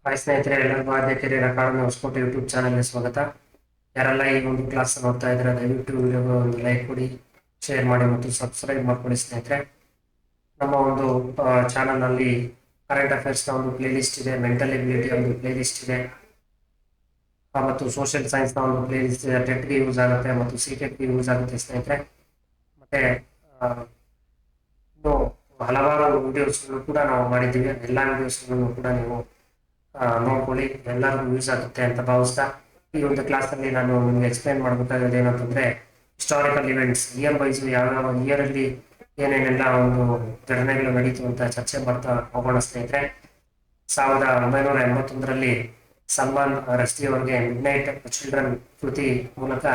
Hi ಸ್ನೇಹಿತರೆ, ಎಲ್ಲರಿಗೂ ಆದ್ಯ career academy Hosakote YouTube ಚಾನಲ್ಗೆ ಸ್ವಾಗತ. ಯಾರೆಲ್ಲ ಈ ಒಂದು ಕ್ಲಾಸ್ ನೋಡ್ತಾ ಇದ್ರೆ ದಯವಿಟ್ಟು ವಿಡಿಯೋಗೆ ಒಂದು ಲೈಕ್ ಕೊಡಿ, ಶೇರ್ ಮಾಡಿ ಮತ್ತು ಸಬ್ಸ್ಕ್ರೈಬ್ ಮಾಡ್ಕೊಳ್ಳಿ ಸ್ನೇಹಿತರೆ. ನಮ್ಮ ಒಂದು ಚಾನಲ್ನಲ್ಲಿ ಕರೆಂಟ್ ಅಫೇರ್ಸ್ನ ಒಂದು ಪ್ಲೇ ಲಿಸ್ಟ್ ಇದೆ, ಮೆಂಟಲ್ ಎಬಿಲಿಟಿ ಒಂದು ಪ್ಲೇ ಲಿಸ್ಟ್ ಇದೆ, ಮತ್ತು ಸೋಷಿಯಲ್ ಸೈನ್ಸ್ನ ಒಂದು ಪ್ಲೇ ಲಿಸ್ಟ್ ಇದೆ. ಟೆಟ್ಗೆ ಯೂಸ್ ಆಗುತ್ತೆ ಮತ್ತು ಸಿಟೆಟ್ಗೆ ಯೂಸ್ ಆಗುತ್ತೆ ಸ್ನೇಹಿತರೆ. ಮತ್ತೆ ಇನ್ನು ಹಲವಾರು ವಿಡಿಯೋಸ್ಗಳು ಕೂಡ ನಾವು ಮಾಡಿದ್ದೀವಿ. ಎಲ್ಲ ವಿಡಿಯೋಸ್ಗಳನ್ನು ಕೂಡ ನೀವು ನೋಡ್ಕೊಳ್ಳಿ, ಎಲ್ಲರಿಗೂ ಯೂಸ್ ಆಗುತ್ತೆ ಅಂತ ಭಾವಿಸ್ತಾ ಈ ಒಂದು ಕ್ಲಾಸಲ್ಲಿ ನಾನು ನಿಮಗೆ ಎಕ್ಸ್ಪ್ಲೈನ್ ಮಾಡಬೇಕಾಗಿದೆ ಏನಂತಂದ್ರೆ ಹಿಸ್ಟಾರಿಕಲ್ ಇವೆಂಟ್ಸ್ ಇಯರ್ ವೈಸ್ ಯಾವ್ಯಾವ ಇಯರ್ ಅಲ್ಲಿ ಏನೇನೆಲ್ಲ ಒಂದು ಘಟನೆಗಳು ನಡೀತು ಅಂತ ಚರ್ಚೆ ಮಾಡ್ತಾ ಹೋಗೋಣ ಸ್ನೇಹಿತರೆ. 1981ರಲ್ಲಿ ಸಲ್ಮಾನ್ ರಶ್ದಿ ಅವರಿಗೆ ಮಿಡ್ನೈಟ್ ಚಿಲ್ಡ್ರನ್ ಕೃತಿ ಮೂಲಕ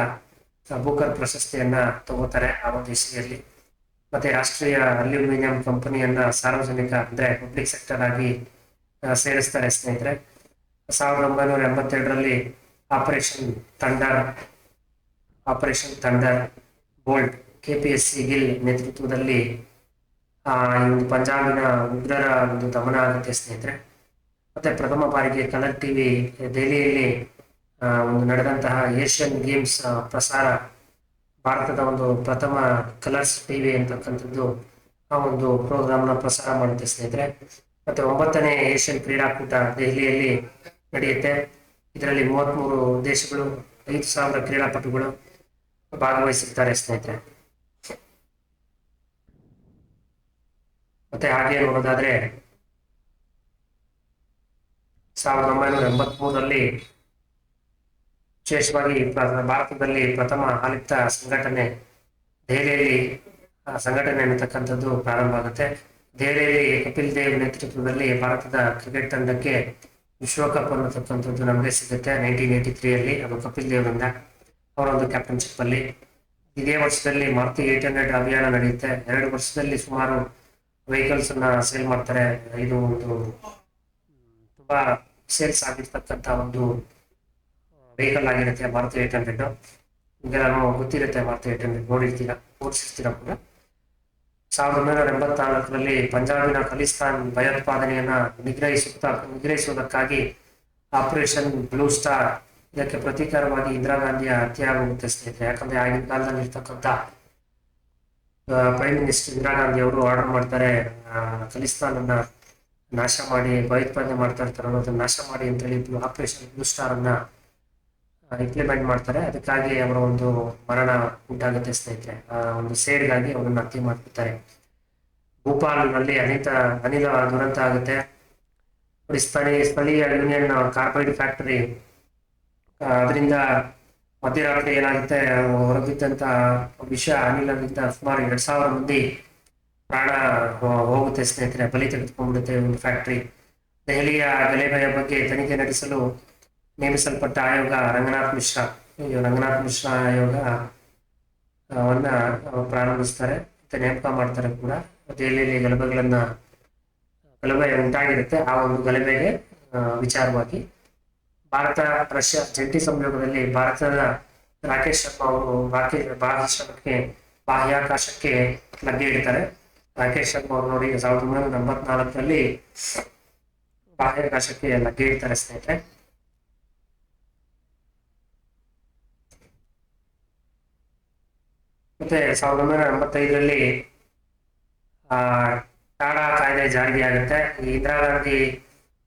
ಬೂಕರ್ ಪ್ರಶಸ್ತಿಯನ್ನ ತಗೋತಾರೆ ಆ ಒಂದು ಇಸ್ವಿಯಲ್ಲಿ. ಮತ್ತೆ ರಾಷ್ಟ್ರೀಯ ಅಲ್ಯೂಮಿನಿಯಂ ಕಂಪನಿಯನ್ನ ಸಾರ್ವಜನಿಕ ಅಂದ್ರೆ ಪಬ್ಲಿಕ್ ಸೆಕ್ಟರ್ ಆಗಿ ಸೇರಿಸ್ತಾರೆ ಸ್ನೇಹಿತರೆ. 1982ರಲ್ಲಿ operation thunderbolt KPSC Gill ನೇತೃತ್ವದಲ್ಲಿ ಒಂದು ಪಂಜಾಬಿನ ಉಗ್ರರ ಒಂದು ದಮನ ಆಗುತ್ತೆ ಸ್ನೇಹಿತರೆ. ಮತ್ತೆ ಪ್ರಥಮ ಬಾರಿಗೆ ಕಲರ್ ಟಿವಿ ದೆಹಲಿಯಲ್ಲಿ ಒಂದು ನಡೆದಂತಹ ಏಷ್ಯನ್ ಗೇಮ್ಸ್ ಪ್ರಸಾರ, ಭಾರತದ ಒಂದು ಪ್ರಥಮ ಕಲರ್ಸ್ ಟಿವಿ ಅಂತಕ್ಕಂಥದ್ದು ಆ ಒಂದು ಪ್ರೋಗ್ರಾಮ್ನ ಪ್ರಸಾರ ಮಾಡುತ್ತೆ ಸ್ನೇಹಿತರೆ. ಮತ್ತೆ 9ನೇ ಏಷ್ಯನ್ ಕ್ರೀಡಾಕೂಟ ದೆಹಲಿಯಲ್ಲಿ ನಡೆಯುತ್ತೆ. ಇದರಲ್ಲಿ 33 ದೇಶಗಳು 5,000 ಕ್ರೀಡಾಪಟುಗಳು ಭಾಗವಹಿಸಿರ್ತಾರೆ ಸ್ನೇಹಿತರೆ. ಮತ್ತೆ ಹಾಗೆ ನೋಡೋದಾದ್ರೆ 1983ರಲ್ಲಿ ವಿಶೇಷವಾಗಿ ಭಾರತದಲ್ಲಿ ಪ್ರಥಮ ಆಲಿಪ್ತ ಸಂಘಟನೆ ದೆಹಲಿಯಲ್ಲಿ ಸಂಘಟನೆ ಅನ್ನತಕ್ಕಂಥದ್ದು ಪ್ರಾರಂಭ ಆಗುತ್ತೆ. ದೆಹಲಿಯಲ್ಲಿ ಕಪಿಲ್ ದೇವ್ ನೇತೃತ್ವದಲ್ಲಿ ಭಾರತದ ಕ್ರಿಕೆಟ್ ತಂಡಕ್ಕೆ ವಿಶ್ವಕಪ್ ಅನ್ನತಕ್ಕಂಥದ್ದು ನಮಗೆ ಸಿಗುತ್ತೆ 1983ರಲ್ಲಿ. ಅದು ಕಪಿಲ್ ದೇವ್ರಿಂದ ಅವರ ಒಂದು ಕ್ಯಾಪ್ಟನ್ಶಿಪ್ ಅಲ್ಲಿ. ಇದೇ ವರ್ಷದಲ್ಲಿ ಮಾರುತಿ 800 ಅಭಿಯಾನ ನಡೆಯುತ್ತೆ. 2 ವರ್ಷದಲ್ಲಿ ಸುಮಾರು ವೆಹಿಕಲ್ಸ್ ಅನ್ನ ಸೇಲ್ ಮಾಡ್ತಾರೆ. ಇದು ಒಂದು ತುಂಬಾ ಸೇಲ್ಸ್ ಆಗಿರ್ತಕ್ಕಂಥ ಒಂದು ವೆಹಿಕಲ್ ಆಗಿರುತ್ತೆ ಮಾರುತಿ 800. ನಿಮಗೆಲ್ಲ ಗೊತ್ತಿರುತ್ತೆ, ಮಾರುತಿ 800 ನೋಡಿರ್ತೀರಾ, ಓಡಿಸಿರ್ತೀರಾ ಕೂಡ. 1984ರಲ್ಲಿ ಪಂಜಾಬಿನ ಖಲಿಸ್ತಾನ್ ಭಯೋತ್ಪಾದನೆಯನ್ನ ನಿಗ್ರಹಿಸುವುದಕ್ಕಾಗಿ ಆಪರೇಷನ್ ಬ್ಲೂ ಸ್ಟಾರ್, ಇದಕ್ಕೆ ಪ್ರತೀಕಾರವಾಗಿ ಇಂದಿರಾ ಗಾಂಧಿಯ ಹತ್ಯೆ ಆಗುತ್ತೆ ಸ್ನೇಹಿತರೆ. ಯಾಕಂದ್ರೆ ಆಗಿನ ಕಾಲದಲ್ಲಿ ಇರ್ತಕ್ಕಂಥ ಪ್ರೈಮ್ ಮಿನಿಸ್ಟರ್ ಇಂದಿರಾ ಗಾಂಧಿ ಅವರು ಆರ್ಡರ್ ಮಾಡ್ತಾರೆ, ಖಲಿಸ್ತಾನ್ ಅನ್ನ ನಾಶ ಮಾಡಿ, ಭಯೋತ್ಪಾದನೆ ಮಾಡ್ತಾ ಇರ್ತಾರೆ ಅನ್ನೋದನ್ನ ನಾಶ ಮಾಡಿ ಅಂತೇಳಿ ಆಪರೇಷನ್ ಬ್ಲೂ ಸ್ಟಾರ್ ಅನ್ನ ಇಂಪ್ಲಿಮೆಂಟ್ ಮಾಡ್ತಾರೆ. ಅದಕ್ಕಾಗಿ ಅವರ ಒಂದು ಮರಣ ಉಂಟಾಗುತ್ತೆ ಸ್ನೇಹಿತರೆ. ಒಂದು ಸೇಡ್ಗಾಗಿ ಅವರನ್ನು ಹತ್ಯೆ ಮಾಡ್ಬಿಡ್ತಾರೆ. ಭೂಪಾಲ್ನಲ್ಲಿ ಅನಿಲ ದುರಂತ ಆಗುತ್ತೆ. ಸ್ಥಳೀಯ ಯೂನಿಯನ್ ಕಾರ್ಬೈಡ್ ಫ್ಯಾಕ್ಟರಿ, ಅದರಿಂದ ಮಧ್ಯರಾತ್ರಿ ಏನಾಗುತ್ತೆ, ಹೊರಬಿದ್ದಂತ ವಿಷ ಅನಿಲದಿಂದ ಸುಮಾರು 2,000 ಮಂದಿ ಪ್ರಾಣ ಹೋಗುತ್ತೆ ಸ್ನೇಹಿತರೆ, ಬಲಿ ತೆಗೆದುಕೊಂಡ್ಬಿಡುತ್ತೆ ಒಂದು ಫ್ಯಾಕ್ಟರಿ. ದೆಹಲಿಯ ಗಲಭೆಯ ಬಗ್ಗೆ ತನಿಖೆ ನಡೆಸಲು ನೇಮಿಸಲ್ಪಟ್ಟ ಆಯೋಗ ರಂಗನಾಥ್ ಮಿಶ್ರಾ ಆಯೋಗ ವನ್ನ ಪ್ರಾರಂಭಿಸ್ತಾರೆ ಮತ್ತೆ ನೇಮಕ ಮಾಡ್ತಾರೆ ಕೂಡ. ದೆಹಲಿಯಲ್ಲಿ ಗಲಭೆ ಉಂಟಾಗಿರುತ್ತೆ. ಆ ಒಂದು ಗಲಭೆಗೆ ವಿಚಾರವಾಗಿ ಭಾರತ ರಷ್ಯಾ ಜಂಟಿ ಸಂಯೋಗದಲ್ಲಿ ಭಾರತದ ರಾಕೇಶ್ ಶರ್ಮಾ ಅವರು ಬಾಹ್ಯಾಕಾಶಕ್ಕೆ ಲಗ್ಗೆ ಇಡ್ತಾರೆ. ರಾಕೇಶ್ ಶರ್ಮಾ ಅವರು ನೋಡಿ 1984ರಲ್ಲಿ ಬಾಹ್ಯಾಕಾಶಕ್ಕೆ ಲಗ್ಗೆ ಇಡ್ತಾರೆ ಸ್ನೇಹಿತರೆ. ಮತ್ತೆ 1985ರಲ್ಲಿ ಟಾಡಾ ಕಾಯ್ದೆ ಜಾರಿಗೆ ಆಗುತ್ತೆ. ಈ ಇಂದಿರಾ ಗಾಂಧಿ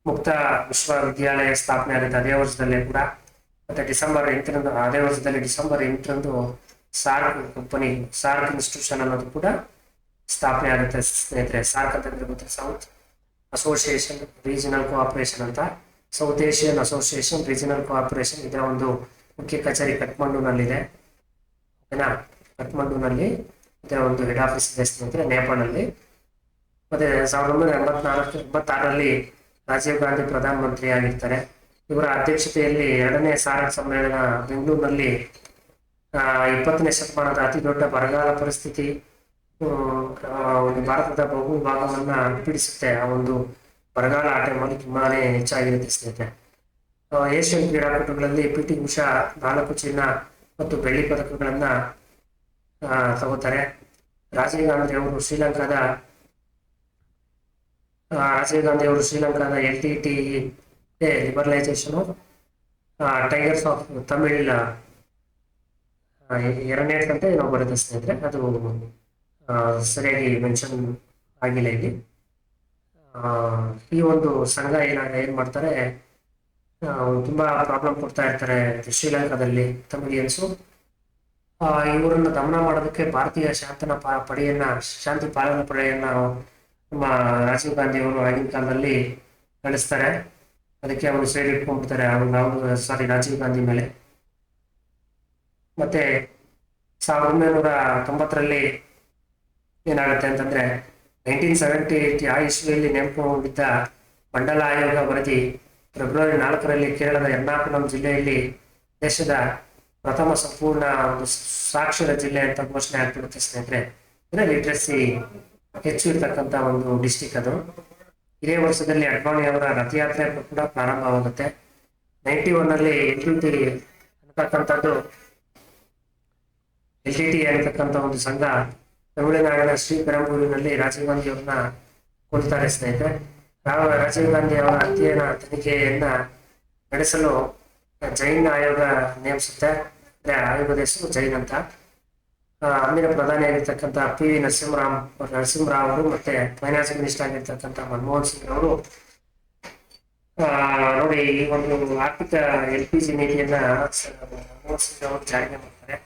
ಮುಕ್ತ ವಿಶ್ವವಿದ್ಯಾಲಯ ಸ್ಥಾಪನೆ ಆಗುತ್ತೆ ಅದೇ ವರ್ಷದಲ್ಲೇ ಕೂಡ. ಮತ್ತೆ ಅದೇ ವರ್ಷದಲ್ಲಿ ಡಿಸೆಂಬರ್ 8ರಂದು ಸಾರ್ಕ್ ಇನ್ಸ್ಟಿಟ್ಯೂಷನ್ ಅನ್ನೋದು ಕೂಡ ಸ್ಥಾಪನೆ ಆಗುತ್ತೆ ಸ್ನೇಹಿತರೆ. ಸಾರ್ಕ್ ಅಂತಂದ್ರೆ ಗೊತ್ತಿದೆ, ಸೌತ್ ಅಸೋಸಿಯೇಷನ್ ರೀಜನಲ್ ಕೋಆಪರೇಷನ್ ಅಂತ. South Asian association regional cooperation, ಇದರ ಒಂದು ಮುಖ್ಯ ಕಚೇರಿ ಕಠ್ಮಂಡುನಲ್ಲಿದೆ. ಓಕೆನಾ, ಕಠ್ಮಂಡುನಲ್ಲಿ ಇದರ ಒಂದು ಹೆಡ್ ಆಫೀಸ್ ಇದೆ ಸ್ನೇಹಿತರೆ, ನೇಪಾಳಲ್ಲಿ. ಮತ್ತೆ 1986ರಲ್ಲಿ ರಾಜೀವ್ ಗಾಂಧಿ ಪ್ರಧಾನಮಂತ್ರಿ ಆಗಿರ್ತಾರೆ. ಇವರ ಅಧ್ಯಕ್ಷತೆಯಲ್ಲಿ 2ನೇ ಸಾರ್ಕ್ ಸಮ್ಮೇಳನ ಬೆಂಗಳೂರಿನಲ್ಲಿ 20ನೇ ಶತಮಾನದ ಅತಿ ದೊಡ್ಡ ಬರಗಾಲ ಪರಿಸ್ಥಿತಿ ಒಂದು ಭಾರತದ ಬಹು ಭಾಗವನ್ನ ಪೀಡಿಸುತ್ತೆ. ಆ ಒಂದು ಬರಗಾಲ ಆ ಟೈಮಲ್ಲಿ ತುಂಬಾನೇ ಹೆಚ್ಚಾಗಿರುತ್ತೆ ಸ್ನೇಹಿತರೆ. ಏಷ್ಯನ್ ಕ್ರೀಡಾಕೂಟಗಳಲ್ಲಿ PT ಉಷಾ 4 ಚಿನ್ನ ಮತ್ತು ಬೆಳ್ಳಿ ಪದಕಗಳನ್ನ ತಗೋತಾರೆ. ರಾಜೀವ್ ಗಾಂಧಿ ಅವರು ಶ್ರೀಲಂಕಾದ LTTE ಲಿಬರಲೈಸೇಷನು ಟೈಗರ್ಸ್ ಆಫ್ ತಮಿಳ್ ಎರಡನೇ ಅಂತ ಏನೋ ಬರುತ್ತೆ ಸ್ನೇಹಿತರೆ, ಅದು ಸರಿಯಾಗಿ ಮೆನ್ಷನ್ ಆಗಿಲ್ಲ ಇಲ್ಲಿ. ಈ ಒಂದು ಸಂಘ ಏನ್ ಮಾಡ್ತಾರೆ, ತುಂಬಾ ಪ್ರಾಬ್ಲಮ್ ಕೊಡ್ತಾ ಇರ್ತಾರೆ ಶ್ರೀಲಂಕಾದಲ್ಲಿ ತಮಿಳಿಯನ್ಸು. ಇವರನ್ನ ದಮನ ಮಾಡೋದಕ್ಕೆ ಭಾರತೀಯ ಶಾಂತಿ ಪಾಲನಾ ಪಡೆಯನ್ನ ನಮ್ಮ ರಾಜೀವ್ ಗಾಂಧಿ ಅವರು ಆಗಿನ ಕಾಲದಲ್ಲಿ ನಡೆಸ್ತಾರೆ. ಅದಕ್ಕೆ ಅವರು ಸೇರಿ ಇಟ್ಕೊಂಡ್ಬಿಡ್ತಾರೆ ರಾಜೀವ್ ಗಾಂಧಿ ಮೇಲೆ. ಮತ್ತೆ 1990ರಲ್ಲಿ ಏನಾಗುತ್ತೆ ಅಂತಂದ್ರೆ 1978 ಆ ಇಸ್ವಿಯಲ್ಲಿ ನೇಮಕಗೊಂಡಿದ್ದ ಮಂಡಲ ಆಯೋಗ ವರದಿ ಫೆಬ್ರವರಿ 4ರಲ್ಲಿ ಕೇರಳದ ಎರ್ನಾಕುಲಂ ಜಿಲ್ಲೆಯಲ್ಲಿ ದೇಶದ ಪ್ರಥಮ ಸಂಪೂರ್ಣ ಒಂದು ಸಾಕ್ಷರ ಜಿಲ್ಲೆ ಅಂತ ಘೋಷಣೆ ಆಗ್ಬಿಡುತ್ತೆ ಸ್ನೇಹಿತರೆ. ಅಂದ್ರೆ ಲಿಟ್ರಸಿ ಹೆಚ್ಚು ಇರ್ತಕ್ಕಂಥ ಒಂದು ಡಿಸ್ಟಿಕ್ ಅದು. ಇದೇ ವರ್ಷದಲ್ಲಿ ಅಡ್ವಾಣಿ ಅವರ ರಥಯಾತ್ರೆ ಕೂಡ ಪ್ರಾರಂಭವಾಗುತ್ತೆ. 91ರಲ್ಲಿ ಎಲ್ ಟಿ ಟಿ ಅನ್ನತಕ್ಕಂಥ ಒಂದು ಸಂಘ ತಮಿಳುನಾಡಿನ ಶ್ರೀಪೆರಂಬೂರಿನಲ್ಲಿ ರಾಜೀವ್ ಗಾಂಧಿ ಅವ್ರನ್ನ ಕೊಡ್ತಾರೆ ಸ್ನೇಹಿತರೆ. ರಾಜೀವ್ ಗಾಂಧಿ ಅವರ ಹತ್ಯೆಯ ತನಿಖೆಯನ್ನ ನಡೆಸಲು ಜೈನ್ ಆಯೋಗ ನೇಮಿಸುತ್ತೆ. ಆಯೋಗದ ಹೆಸರು ಜೈನ್ ಅಂತ. ಅಂದಿನ ಪ್ರಧಾನಿಯಾಗಿರ್ತಕ್ಕಂಥ ಪಿ ವಿ ನರಸಿಂಹರಾವ್ ಅವರು ಮತ್ತೆ ಫೈನಾನ್ಸ್ ಮಿನಿಸ್ಟರ್ ಆಗಿರ್ತಕ್ಕಂಥ ಮನಮೋಹನ್ ಸಿಂಗ್ ಅವರು ನೋಡಿ ಈ ಒಂದು ಆರ್ಥಿಕ LPG ನೀತಿಯನ್ನ ಮನಮೋಹನ್ ಸಿಂಗ್ ಅವರು ಜಾರಿಗೆ ಮಾಡ್ತಾರೆ,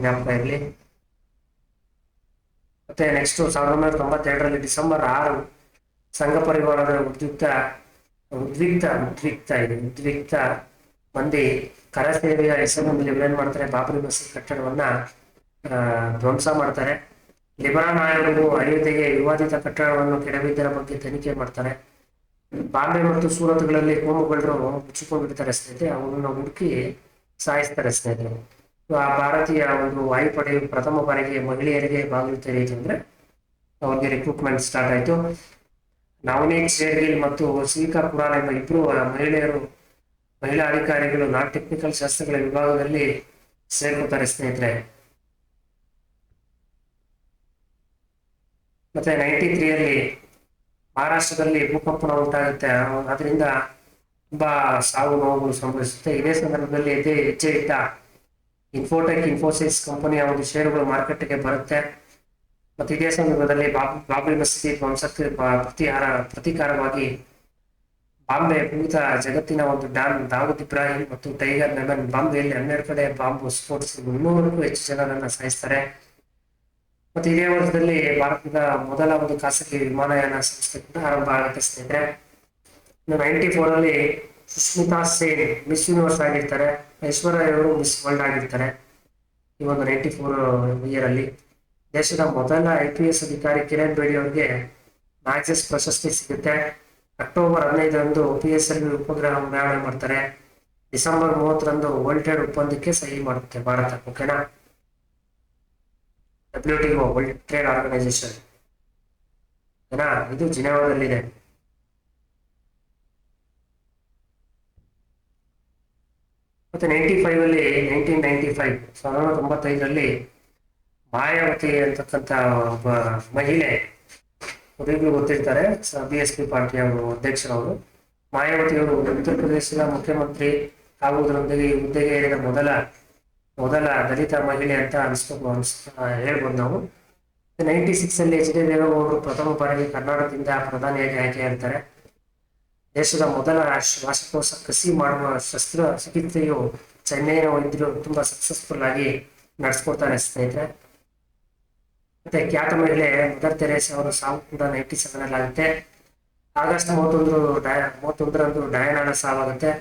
ಜ್ಞಾಪಕ ಇರಲಿ. ಮತ್ತೆ ನೆಕ್ಸ್ಟ್ 1992ರಲ್ಲಿ ಡಿಸೆಂಬರ್ 6 ಸಂಘ ಪರಿವಾರದ ಉದ್ವಿಗ್ತ ಮಂದಿ ಕರ ಸೇವೆಯ ಹೆಸರಿನಲ್ಲಿ ಏನ್ ಮಾಡ್ತಾರೆ, ಬಾಬರಿ ಮಸೀದ್ ಕಟ್ಟಡವನ್ನ ಧ್ವಂಸ ಮಾಡ್ತಾರೆ. ಲಿಬರಾನ್ ಆಯೋಗವು ಅಯೋಧ್ಯೆಗೆ ವಿವಾದಿತ ಕಟ್ಟಡವನ್ನು ಕೆಡವಿದ್ದರ ಬಗ್ಗೆ ತನಿಖೆ ಮಾಡ್ತಾರೆ. ಬಾಂಬೆ ಮತ್ತು ಸೂರತ್ಗಳಲ್ಲಿ ಕೋಮುಗಳ್ಳರು ಮುಚ್ಚಿಕೊಂಡಿರ್ತಾರೆ ಸ್ನೇಹಿತರೆ, ಅವನ್ನ ಹುಡುಕಿ ಸಾಯಿಸ್ತಾರೆ ಸ್ನೇಹಿತರೆ. ಭಾರತೀಯ ಒಂದು ವಾಯುಪಡೆಯು ಪ್ರಥಮ ಬಾರಿಗೆ ಮಹಿಳೆಯರಿಗೆ ಬಾಗಿಲು ತೆರೆಯಿತು ಅಂದ್ರೆ ಅವ್ರಿಗೆ ರಿಕ್ರೂಟ್ಮೆಂಟ್ ಸ್ಟಾರ್ಟ್ ಆಯ್ತು. ನವನೀತ್ ಶೇರ್ಗಿಲ್ ಮತ್ತು ಸಿಲ್ಕಾ ಪುರಾಣ ಎಂಬ ಇಬ್ಬರು ಮಹಿಳಾ ಅಧಿಕಾರಿಗಳು ನಾನ್ ಟೆಕ್ನಿಕಲ್ ಶಾಸ್ತ್ರಗಳ ವಿಭಾಗದಲ್ಲಿ ಸೇರ್ಕೊತಾರೆ ಸ್ನೇಹಿತರೆ. ಮತ್ತೆ 93ರಲ್ಲಿ ಮಹಾರಾಷ್ಟ್ರದಲ್ಲಿ ಭೂಕಂಪನ ಉಂಟಾಗುತ್ತೆ, ಅದರಿಂದ ತುಂಬಾ ಸಾವು ನೋವುಗಳು ಸಂಭವಿಸುತ್ತೆ. ಇದೇ ಸಂದರ್ಭದಲ್ಲಿ ಹೆಜ್ಜೆ ಇಟ್ಟ ಇನ್ಫೋಸಿಸ್ ಕಂಪನಿಯ ಒಂದು ಷೇರುಗಳು ಮಾರುಕಟ್ಟೆಗೆ ಬರುತ್ತೆ. ಮತ್ತೆ ಇದೇ ಸಂದರ್ಭದಲ್ಲಿ ಬಾಬರಿ ಮಸೀದಿ ಧ್ವಂಸಕ್ಕೆ ಪ್ರತೀಕಾರವಾಗಿ ಬಾಂಬೆ ಭೂತ ಜಗತ್ತಿನ ಒಂದು ಡಾನ್ ದಾವೂದ್ ಇಬ್ರಾಹಿಂ ಮತ್ತು ಟೈಗರ್ ಮೆಮನ್ ಬಾಂಬೆಯಲ್ಲಿ 12 ಕಡೆ ಬಾಂಬು ಸ್ಫೋಟಿಸಿ 300ಕ್ಕೂ ಹೆಚ್ಚು ಜನರನ್ನ ಸಾಯಿಸ್ತಾರೆ. ಮತ್ತೆ ಇದೇ ವರ್ಷದಲ್ಲಿ ಭಾರತದ ಮೊದಲ ಒಂದು ಖಾಸಗಿ ವಿಮಾನಯಾನ ಸಂಸ್ಥೆ ಕೂಡ ಆರಂಭ ಆಗುತ್ತೆ ಸ್ನೇಹಿತರೆ. 94ರಲ್ಲಿ ಸುಷ್ಮಿತಾ ಸೇನ್ ಮಿಸ್ ಯೂನಿವರ್ಸ್ ಆಗಿರ್ತಾರೆ, ಐಶ್ವರ್ಯ ಅವರು ಮಿಸ್ ವರ್ಲ್ಡ್ ಆಗಿರ್ತಾರೆ. ಈ ಒಂದು 94 ಇಯರಲ್ಲಿ ದೇಶದ ಮೊದಲ IPS ಅಧಿಕಾರಿ ಕಿರಣ್ ಬೇಡಿ ಅವರಿಗೆ ಮ್ಯಾಗ್ಸೆಸ್ ಪ್ರಶಸ್ತಿ ಸಿಗುತ್ತೆ. ಅಕ್ಟೋಬರ್ 15ರಂದು PSLV ಉಪಗ್ರಹ ಉಡಾವಣೆ ಮಾಡ್ತಾರೆ. ಡಿಸೆಂಬರ್ 30ರಂದು ವರ್ಲ್ಡ್ ಟ್ರೇಡ್ ಒಪ್ಪಂದಕ್ಕೆ ಸಹಿ ಮಾಡುತ್ತೆ ಭಾರತ. ಓಕೆನಾ, WTO ವರ್ಲ್ಡ್ ಟ್ರೇಡ್ ಆರ್ಗನೈಸೇಷನ್ ಓಕೆನಾ, ಇದು ಜಿನೆವಾದಲ್ಲಿದೆ. ಮತ್ತೆ 1995ರಲ್ಲಿ ಮಾಯಾವತಿ ಅಂತಕ್ಕಂಥ ಒಬ್ಬ ಮಹಿಳೆ, ಅವರಿಗೂ ಗೊತ್ತಿರ್ತಾರೆ, BSP ಪಾರ್ಟಿಯ ಅಧ್ಯಕ್ಷರವರು. ಮಾಯಾವತಿಯವರು ಉತ್ತರ ಪ್ರದೇಶದ ಮುಖ್ಯಮಂತ್ರಿ ಆಗುವುದರೊಂದಿಗೆ ಈ ಹುದ್ದೆಗೆ ಏರಿದ ಮೊದಲ ದಲಿತ ಮಹಿಳೆ ಅಂತ ಹೇಳ್ಬೋದು ನಾವು. 96ರಲ್ಲಿ HD ದೇವೇಗೌಡರು ಪ್ರಥಮ ಬಾರಿಗೆ ಕರ್ನಾಟಕದಿಂದ ಪ್ರಧಾನಿಯಾಗಿ ಆಯ್ಕೆಯಾಗ್ತಾರೆ. ದೇಶದ ಮೊದಲ ಶ್ವಾಸಕೋಶ ಕಸಿ ಮಾಡುವ ಶಸ್ತ್ರಚಿಕಿತ್ಸೆಯು ಚೆನ್ನೈನ ವೈದ್ಯರು ತುಂಬಾ ಸಕ್ಸಸ್ಫುಲ್ ಆಗಿ ನಡೆಸ್ಕೊಡ್ತಾರೆ ಸ್ನೇಹಿತರೆ. ಮತ್ತೆ ಖ್ಯಾತ ಮಹಿಳೆ ಮದರ್ ತೆರೇಸಾ ಅವರ ಸಾವು ಕೂಡ 97ರಲ್ಲಿ ಆಗುತ್ತೆ. ಆಗಸ್ಟ್ 31ರಂದು ಡಯಾನಾಳ ಸಾವಾಗುತ್ತೆ.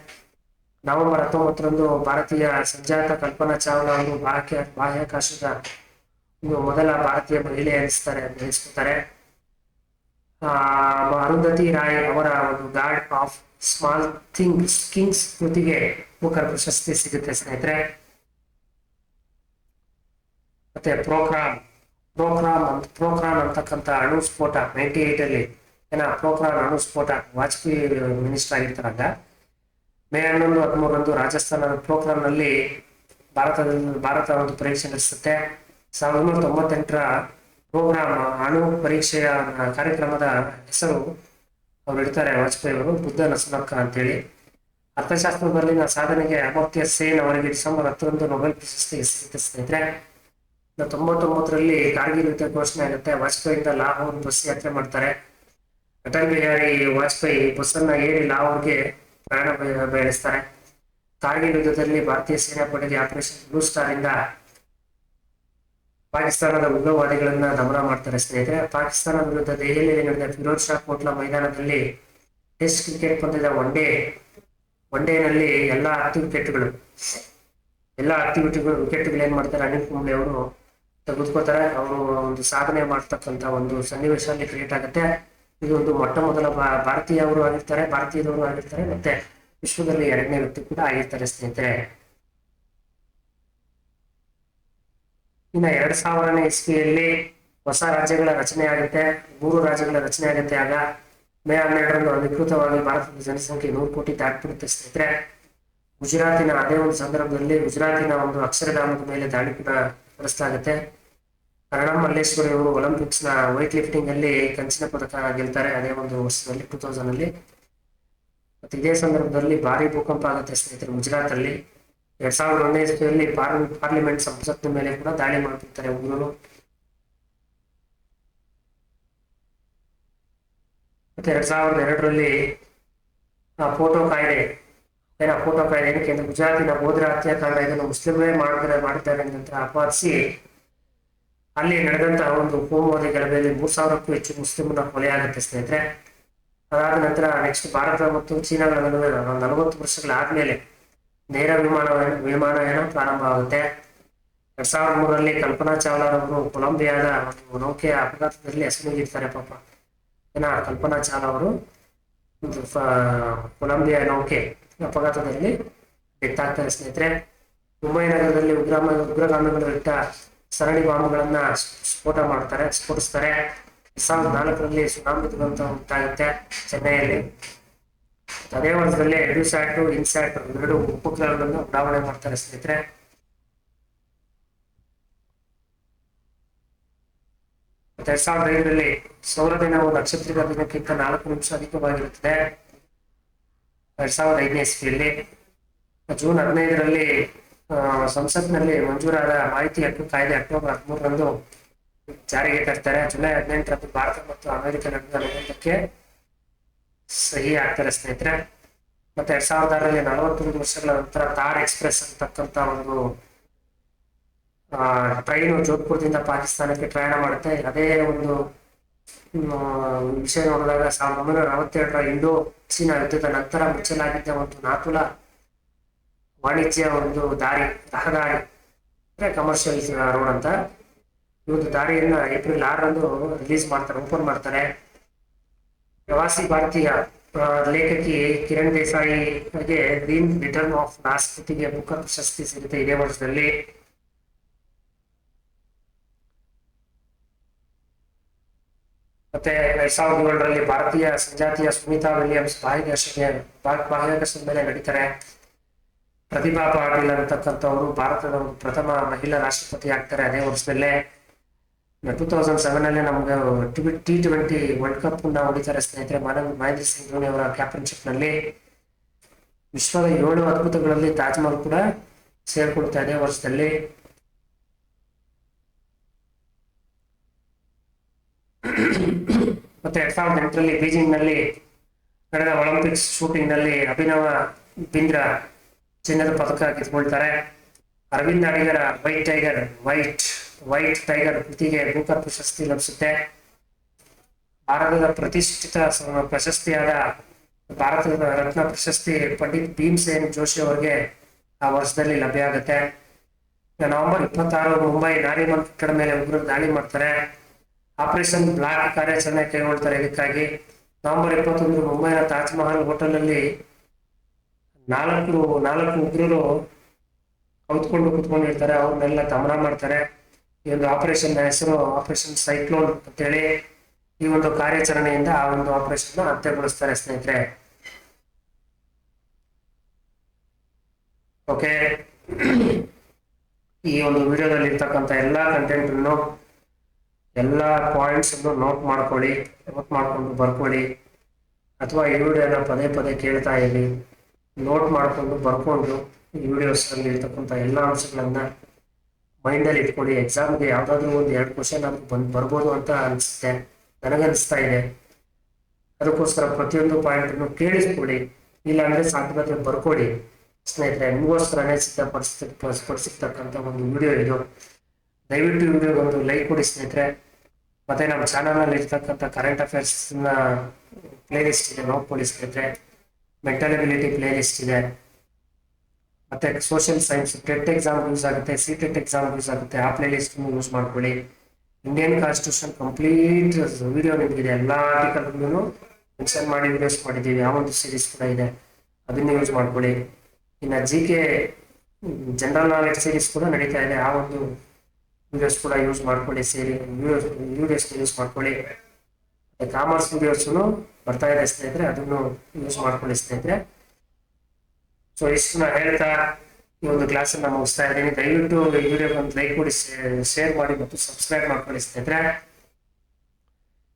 ನವೆಂಬರ್ 19ರಂದು ಭಾರತೀಯ ಸಂಜಾತ ಕಲ್ಪನಾ ಚಾವ್ಲಾ ಅವರು ಬಾಹ್ಯಾಕಾಶದ ಒಂದು ಮೊದಲ ಭಾರತೀಯ ಮಹಿಳೆ ಎನಿಸ್ಕೊತಾರೆ. ಅರುಂಧತಿ ರಾಯ್ ಅವರ ಒಂದು ಗಾಡ್ ಆಫ್ ಸ್ಮಾಲ್ ಕಿಂಗ್ಸ್ ಕೃತಿಗೆ ಬೂಕರ್ ಪ್ರಶಸ್ತಿ ಸಿಗುತ್ತೆ ಸ್ನೇಹಿತರೆ. ಮತ್ತೆ ಪ್ರೋಕ್ರಾನ್ ಅಂತಕ್ಕಂಥ ಅಣು ಸ್ಫೋಟ 98ರಲ್ಲಿ ಪ್ರೋಕ್ರಾನ್ ಅಣು ಸ್ಫೋಟ, ವಾಜಪೇಯಿ ಮಿನಿಸ್ಟರ್ ಆಗಿರ್ತಾರಲ್ಲ, ಮೇ 11, 13ರಂದು ರಾಜಸ್ಥಾನದ ಪ್ರೋಕ್ರಾನ್ನಲ್ಲಿ ಭಾರತ ಒಂದು ಪರೀಕ್ಷೆ ನಡೆಸುತ್ತೆ. 1998ರ ಪ್ರೋಗ್ರಾಮ್ ಅಣು ಪರೀಕ್ಷೆಯ ಕಾರ್ಯಕ್ರಮದ ಹೆಸರು ಅವ್ರು ಇರ್ತಾರೆ ವಾಜಪೇಯಿ ಅವರು, ಬುದ್ಧನ ಸುನಕ ಅಂತೇಳಿ. ಅರ್ಥಶಾಸ್ತ್ರದಲ್ಲಿನ ಸಾಧನೆಗೆ ಅಮರ್ತ್ಯ ಸೇನ್ ಅವರಿಗೆ ಡಿಸೆಂಬರ್ 10 ನೊಬೆಲ್ ಪ್ರಶಸ್ತಿ ಸಿಗುತ್ತೆ ಸ್ನೇಹಿತರೆ. 99ರಲ್ಲಿ ಕಾರ್ಗಿಲ್ ಯುದ್ಧ ಘೋಷಣೆ ಆಗುತ್ತೆ. ವಾಜಪೇಯಿಯಿಂದ ಲಾಹೋರ್ ಬಸ್ ಯಾತ್ರೆ ಮಾಡ್ತಾರೆ. ಅಟಲ್ ಬಿಹಾರಿ ವಾಜಪೇಯಿ ಬಸ್ಸನ್ನ ಏರಿ ಲಾಹೋರ್ಗೆ ಪ್ರಯಾಣ ಬೆಳೆಸ್ತಾರೆ. ಕಾರ್ಗಿಲ್ ಯುದ್ಧದಲ್ಲಿ ಭಾರತೀಯ ಸೇನಾಪಡೆಗೆ ಆಪರೇಷನ್ ಬ್ಲೂ ಸ್ಟಾರ್ ಇಂದ ಪಾಕಿಸ್ತಾನದ ಉಗ್ರವಾದಿಗಳನ್ನ ದಮನ ಮಾಡ್ತಾರೆ ಸ್ನೇಹಿತರೆ. ಪಾಕಿಸ್ತಾನ ವಿರುದ್ಧ ದೆಹಲಿಯಲ್ಲಿ ನಡೆದ ಫಿರೋಜ್ ಶಾ ಕೋಟ್ಲಾ ಮೈದಾನದಲ್ಲಿ ಟೆಸ್ಟ್ ಕ್ರಿಕೆಟ್ ಪಂದ್ಯದ ಒನ್ ಡೇನಲ್ಲಿ ಎಲ್ಲ 10 ವಿಕೆಟ್ಗಳು ಏನ್ ಮಾಡ್ತಾರೆ, ಅನಿಲ್ ಕುಂಬ್ಳೆ ಅವರು ತೆಗೆದುಕೋತಾರೆ. ಅವರು ಒಂದು ಸಾಧನೆ ಮಾಡ್ತಕ್ಕಂಥ ಒಂದು ಸನ್ನಿವೇಶ ಅಲ್ಲಿ ಕ್ರಿಯೇಟ್ ಆಗುತ್ತೆ. ಇದು ಒಂದು ಮೊಟ್ಟ ಮೊದಲ ಭಾರತೀಯದವರು ಆಗಿರ್ತಾರೆ, ಮತ್ತೆ ವಿಶ್ವದಲ್ಲಿ 2ನೇ ವ್ಯಕ್ತಿ ಕೂಡ ಆಗಿರ್ತಾರೆ ಸ್ನೇಹಿತರೆ. ಇನ್ನು 2000ನೇ ಇಸ್ವಿಯಲ್ಲಿ ಹೊಸ ರಾಜ್ಯಗಳ ರಚನೆ ಆಗುತ್ತೆ. 3 ರಾಜ್ಯಗಳ ರಚನೆ ಆಗುತ್ತೆ. ಆಗ ಮೇ 12ರಂದು ಅಧಿಕೃತವಾಗಿ ಭಾರತದ ಜನಸಂಖ್ಯೆ 100 ಕೋಟಿ ದಾಟಿಬಿಡುತ್ತೆ ಸ್ನೇಹಿತರೆ. ಅದೇ ಒಂದು ಸಂದರ್ಭದಲ್ಲಿ ಗುಜರಾತಿನ ಒಂದು ಅಕ್ಷರಧಾಮದ ಮೇಲೆ ದಾಳಿ ಕೂಡ ನಡೆಸಲಾಗುತ್ತೆ. ಕರಣಂ ಮಲ್ಲೇಶ್ವರಿ ಅವರು ಒಲಿಂಪಿಕ್ಸ್ ನ ವೈಟ್ ಲಿಫ್ಟಿಂಗ್ ಅಲ್ಲಿ ಕಂಚಿನ ಪದಕ ಗೆಲ್ತಾರೆ ಅದೇ ಒಂದು ವರ್ಷದಲ್ಲಿ 2000 ಅಲ್ಲಿ. ಮತ್ತೆ ಇದೇ ಸಂದರ್ಭದಲ್ಲಿ ಭಾರಿ ಭೂಕಂಪ ಆಗುತ್ತೆ ಸ್ನೇಹಿತರೆ ಗುಜರಾತ್ ಅಲ್ಲಿ. 2001ನೇ ಇಸ್ವಿಯಲ್ಲಿ ಪಾರ್ಲಿಮೆಂಟ್ ಸಂಸತ್ತಿನ ಮೇಲೆ ಕೂಡ ದಾಳಿ ಮಾಡ್ತಿರ್ತಾರೆ ಉಗ್ರರು. ಮತ್ತೆ 2002ರಲ್ಲಿ ಫೋಟೋ ಕಾಯ್ದೆ ಏನಕ್ಕೆ ಅಂದ್ರೆ ಗುಜರಾತಿನ ಗೋಧ್ರಾ ಹತ್ಯಾಕಾಂಡ ಇದನ್ನು ಮುಸ್ಲಿಮರೇ ಮಾಡಿದ್ದಾರೆ ಅಂತ ಅಪವಾದಿಸಿ ಅಲ್ಲಿ ನಡೆದಂತಹ ಒಂದು ಕೋಮುವಾದಿ ಗಲಭೆಯಲ್ಲಿ 3000ಕ್ಕೂ ಹೆಚ್ಚು ಮುಸ್ಲಿಮರ ಕೊಲೆ ಆಗುತ್ತೆ ಸ್ನೇಹಿತರೆ. ಅದಾದ ನಂತರ ನೆಕ್ಸ್ಟ್ ಭಾರತ ಮತ್ತು ಚೀನಾಗಳ ನಡುವೆ 40 ವರ್ಷಗಳಾದ್ಮೇಲೆ ನೇರ ವಿಮಾನಯಾನ ಪ್ರಾರಂಭ ಆಗುತ್ತೆ. 2003ರಲ್ಲಿ ಕಲ್ಪನಾ ಚಾವ್ಲಾ ಅವರು ಕೊಲಂಬಿಯಾದ ಒಂದು ನೌಕೆಯ ಅಪಘಾತದಲ್ಲಿ ಅಸುನೀಗಿರ್ತಾರೆ. ಪಾಪ ಕಲ್ಪನಾ ಚಾವ್ಲಾ ಅವರು ಕೊಲಂಬಿಯಾ ನೌಕೆ ಅಪಘಾತದಲ್ಲಿ ಡೆತ್ ಆಗ್ತಾರೆ ಸ್ನೇಹಿತರೆ. ಮುಂಬೈ ನಗರದಲ್ಲಿ ಉಗ್ರಗಾಮಿಗಳು ಇಟ್ಟ ಸರಣಿ ಬಾಂಬ್ಗಳನ್ನ ಸ್ಫೋಟಿಸ್ತಾರೆ. 2004ರಲ್ಲಿ ಸುನಾಮಿ ದುರಂತ ಉಂಟಾಗುತ್ತೆ ಚೆನ್ನೈಯಲ್ಲಿ. ಅದೇ ವರ್ಷದಲ್ಲಿ ಎಡ್ಯುಸ್ಯಾಟ್ ಇನ್ಸ್ಯಾಟ್ 2 ಉಪಗ್ರಹಗಳನ್ನು ಉಡಾವಣೆ ಮಾಡ್ತಾರೆ ಸ್ನೇಹಿತರೆ. ಮತ್ತೆ 2005ರಲ್ಲಿ ಸೌರ ದಿನವು ನಕ್ಷತ್ರಿಕ ದಿನಕ್ಕಿಂತ 4 ನಿಮಿಷ ಅಧಿಕವಾಗಿರುತ್ತದೆ. 2005ನೇ ಇಸ್ವಿಯಲ್ಲಿ ಜೂನ್ 15ರಲ್ಲಿ ಸಂಸತ್ನಲ್ಲಿ ಮಂಜೂರಾದ ಮಾಹಿತಿ ಹಕ್ಕು ಕಾಯ್ದೆ ಅಕ್ಟೋಬರ್ 13ರಂದು ಜಾರಿಗೆ ತರ್ತಾರೆ. ಜುಲೈ 18ರಂದು ಭಾರತ ಮತ್ತು ಅಮೆರಿಕ ನಡುವಿನ ಒಪ್ಪಂದಕ್ಕೆ ಸಹಿ ಆಗ್ತಾರೆ ಸ್ನೇಹಿತರೆ. ಮತ್ತೆ 2006ರಲ್ಲಿ 41 ವರ್ಷಗಳ ನಂತರ ಥಾರ್ ಎಕ್ಸ್ಪ್ರೆಸ್ ಅಂತಕ್ಕಂಥ ಒಂದು ಟ್ರೈನು ಜೋಧ್ಪುರದಿಂದ ಪಾಕಿಸ್ತಾನಕ್ಕೆ ಪ್ರಯಾಣ ಮಾಡುತ್ತೆ. ಅದೇ ಒಂದು ವಿಷಯ ನೋಡಿದಾಗ 1947ರ ಇಂಡೋ ಚೀನಾ ಯುದ್ಧದ ನಂತರ ಮುಚ್ಚಲಾಗಿದ್ದ ಒಂದು ನಾತುಲ ವಾಣಿಜ್ಯ ಒಂದು ರಹದಾರಿ ಅಂದ್ರೆ ಕಮರ್ಷಿಯಲ್ ರೋಡ್ ಅಂತ ಈ ಒಂದು ದಾರಿಯನ್ನ ಏಪ್ರಿಲ್ 6ರಂದು ಓಪನ್ ಮಾಡ್ತಾರೆ. ಪ್ರವಾಸಿ ಭಾರತೀಯ ಲೇಖಕಿ ಕಿರಣ್ ದೇಸಾಯಿಗೆ ಗ್ರೀನ್ ರಿಟರ್ನ್ ಆಫ್ ರಾಷ್ಟ್ರಪತಿಗೆ ಬುಕರ್ ಪ್ರಶಸ್ತಿ ಸಿಗುತ್ತೆ ಇದೇ ವರ್ಷದಲ್ಲಿ. ಮತ್ತೆ 2007ರಲ್ಲಿ ಭಾರತೀಯ ಸಂಜಾತಿಯ ಸುನೀತಾ ವಿಲಿಯಮ್ಸ್ ಬಾಹ್ಯಾಕಾಶದ ಮೇಲೆ ನಡೀತಾರೆ. ಪ್ರತಿಭಾ ಪಾಟೀಲ್ ಅಂತಕ್ಕಂಥವರು ಭಾರತದ ಒಂದು ಪ್ರಥಮ ಮಹಿಳಾ ರಾಷ್ಟ್ರಪತಿ ಆಗ್ತಾರೆ ಅದೇ ವರ್ಷದಲ್ಲೇ. 2007ನಲ್ಲಿ ನಮ್ಗೆ T20 ವರ್ಲ್ಡ್ ಕಪ್ ಹೊಡಿತಾರೆ ಸ್ನೇಹಿತರೆ. ಮಹೇಂದ್ರ ಸಿಂಗ್ ಧೋನಿ ಅವರ ಕ್ಯಾಪ್ಟನ್ಶಿಪ್ ನಲ್ಲಿ. ವಿಶ್ವದ 7 ಅದ್ಭುತಗಳಲ್ಲಿ ತಾಜ್ ಮಹಲ್ ಕೂಡ ಸೇರ್ಕೊಳ್ತಾ ಅದೇ ವರ್ಷದಲ್ಲಿ. ಮತ್ತೆ 2008ರಲ್ಲಿ ಬೀಜಿಂಗ್ ನಲ್ಲಿ ನಡೆದ ಒಲಿಂಪಿಕ್ಸ್ ಶೂಟಿಂಗ್ ನಲ್ಲಿ ಅಭಿನವ ಬಿಂದ್ರಾ ಚಿನ್ನದ ಪದಕ ಗೆದ್ದುಕೊಳ್ತಾರೆ. ಅರವಿಂದ್ ಅಡಿಗರ ವೈಟ್ ಟೈಗರ್ ಕೃತಿಗೆ ಬೂಕರ್ ಪ್ರಶಸ್ತಿ ಲಭಿಸುತ್ತೆ. ಭಾರತದ ಪ್ರತಿಷ್ಠಿತ ಪ್ರಶಸ್ತಿಯಾದ ಭಾರತದ ರತ್ನ ಪ್ರಶಸ್ತಿ ಪಂಡಿತ್ ಭೀಮ್ಸೇನ್ ಜೋಶಿ ಅವರಿಗೆ ಆ ವರ್ಷದಲ್ಲಿ ಲಭ್ಯ ಆಗುತ್ತೆ. ನವೆಂಬರ್ 26 ಮುಂಬೈ ನಾರಿಮನ್ ಕಟ್ಟಡ ಮೇಲೆ ಉಗ್ರರು ದಾಳಿ ಮಾಡ್ತಾರೆ. ಆಪರೇಷನ್ ಬ್ಲಾಕ್ ಕಾರ್ಯಾಚರಣೆ ಕೈಗೊಳ್ತಾರೆ. ಇದಕ್ಕಾಗಿ ನವೆಂಬರ್ 21 ಮುಂಬೈನ ತಾಜ್ ಮಹಲ್ ಹೋಟೆಲ್ ಅಲ್ಲಿ 4 ಉಗ್ರರು ಕುತ್ಕೊಂಡಿರ್ತಾರೆ. ಅವ್ರನ್ನೆಲ್ಲ ದಮನ ಮಾಡ್ತಾರೆ. ಈ ಒಂದು ಆಪರೇಷನ್ ಹೆಸರು ಆಪರೇಷನ್ ಸೈಕ್ಲೋನ್ ಅಂತೇಳಿ. ಈ ಒಂದು ಕಾರ್ಯಾಚರಣೆಯಿಂದ ಆ ಒಂದು ಆಪರೇಷನ್ ಅಂತ್ಯಗೊಳಿಸ್ತಾರೆ ಸ್ನೇಹಿತರೆ. ಓಕೆ, ಈ ಒಂದು ವಿಡಿಯೋದಲ್ಲಿ ಇರ್ತಕ್ಕಂಥ ಎಲ್ಲಾ ಕಂಟೆಂಟ್ ಅನ್ನು ಎಲ್ಲ ಪಾಯಿಂಟ್ಸ್ ಅನ್ನು ನೋಟ್ ಮಾಡ್ಕೊಂಡು ಬರ್ಕೊಳ್ಳಿ. ಅಥವಾ ಈ ವಿಡಿಯೋನ ಪದೇ ಪದೇ ಕೇಳ್ತಾ ಇರಿ, ನೋಟ್ ಮಾಡಿಕೊಂಡು ಬರ್ಕೊಂಡು ಈ ವಿಡಿಯೋಸಲ್ಲಿ ಇರ್ತಕ್ಕಂಥ ಎಲ್ಲ ಅಂಶಗಳನ್ನ ಮೈಂಡಲ್ಲಿ ಇಟ್ಕೊಳ್ಳಿ. ಎಕ್ಸಾಮ್ಗೆ ಯಾವುದಾದ್ರೂ ಒಂದು 2 ಕ್ವಶನ್ ಅದು ಬರ್ಬೋದು ಅಂತ ಅನಿಸುತ್ತೆ, ನನಗನ್ನಿಸ್ತಾ ಇದೆ. ಅದಕ್ಕೋಸ್ಕರ ಪ್ರತಿಯೊಂದು ಪಾಯಿಂಟನ್ನು ಕೇಳಿಸ್ಕೊಳ್ಳಿ, ಇಲ್ಲಾಂದರೆ ಸಾಧ್ಯತೆ ಬರ್ಕೊಡಿ ಸ್ನೇಹಿತರೆ. ನಿಮಗೋಸ್ಕರನೇ ಸಿದ್ಧಪಡಿಸಿರ್ತಕ್ಕಂಥ ಒಂದು ವಿಡಿಯೋ ಇದು. ದಯವಿಟ್ಟು ಈ ವಿಡಿಯೋಗೆ ಒಂದು ಲೈಕ್ ಕೊಡಿ ಸ್ನೇಹಿತರೆ. ಮತ್ತು ನಮ್ಮ ಚಾನಲ್ನಲ್ಲಿ ಇರ್ತಕ್ಕಂಥ ಕರೆಂಟ್ ಅಫೇರ್ಸ್ನ ಪ್ಲೇಲಿಸ್ಟ್ ಇದೆ, ನೋಡ್ಕೊಳ್ಳಿ ಸ್ನೇಹಿತರೆ. ಮೆಂಟಲ್ ಎಬಿಲಿಟಿ ಪ್ಲೇಲಿಸ್ಟ್ ಇದೆ, ಮತ್ತು social science TET exam use ಆಗುತ್ತೆ, CTET ಎಕ್ಸಾಮ್ ಯೂಸ್ ಆಗುತ್ತೆ, ಆ ಪ್ಲೇಲಿಸ್ಟನ್ನು ಯೂಸ್ ಮಾಡ್ಕೊಳ್ಳಿ. ಇಂಡಿಯನ್ ಕಾನ್ಸ್ಟಿಟ್ಯೂಷನ್ ಕಂಪ್ಲೀಟ್ ವಿಡಿಯೋ ನಿಮಗಿದೆ, ಎಲ್ಲ ಆರ್ಟಿಕಲ್ಗಳನ್ನು ಮೆನ್ಷನ್ ಮಾಡಿ ವಿಡಿಯೋಸ್ ಮಾಡಿದ್ದೀವಿ. ಆ ಒಂದು ಸೀರೀಸ್ ಕೂಡ ಇದೆ, ಅದನ್ನು ಯೂಸ್ ಮಾಡ್ಕೊಳ್ಳಿ. ಇನ್ನು GK ಜನರಲ್ ನಾಲೆಡ್ಜ್ ಸೀರೀಸ್ ಕೂಡ ನಡೀತಾ ಇದೆ, ಆ ಒಂದು ವಿಡಿಯೋಸ್ ಕೂಡ ಯೂಸ್ ಮಾಡ್ಕೊಳ್ಳಿ. ವಿಡಿಯೋಸ್ ಯೂಸ್ ಮಾಡ್ಕೊಳ್ಳಿ. ಕಾಮರ್ಸ್ ವಿಡಿಯೋಸು ಬರ್ತಾ ಇದೆ ಸ್ನೇಹಿತರೆ, ಅದನ್ನು ಯೂಸ್ ಮಾಡ್ಕೊಳ್ಳಿ ಸ್ನೇಹಿತರೆ. ಸೊ ಇಷ್ಟನ್ನ ಹೇಳ್ತಾ ಈ ಒಂದು ಕ್ಲಾಸನ್ನು ಮುಗಿಸ್ತಾ ಇದ್ದೀನಿ. ದಯವಿಟ್ಟು ಈ ವಿಡಿಯೋಗೆ ಒಂದು ಲೈಕ್ ಕೊಡಿ, ಶೇರ್ ಮಾಡಿ ಮತ್ತು ಸಬ್ಸ್ಕ್ರೈಬ್ ಮಾಡ್ಕೊಳ್ಳಿ ಸ್ನೇಹಿತರೆ.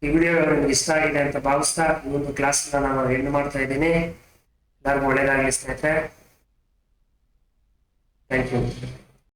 ಈ ವಿಡಿಯೋ ನಿಮ್ಗೆ ಇಷ್ಟ ಆಗಿದೆ ಅಂತ ಭಾವಿಸ್ತಾ ಈ ಒಂದು ಕ್ಲಾಸನ್ನ ನಾನು ಎಂಡ್ ಮಾಡ್ತಾ ಇದ್ದೀನಿ. ಎಲ್ಲರಿಗೂ ಒಳ್ಳೆಯದಾಗಲಿ ಸ್ನೇಹಿತರೆ. Thank you.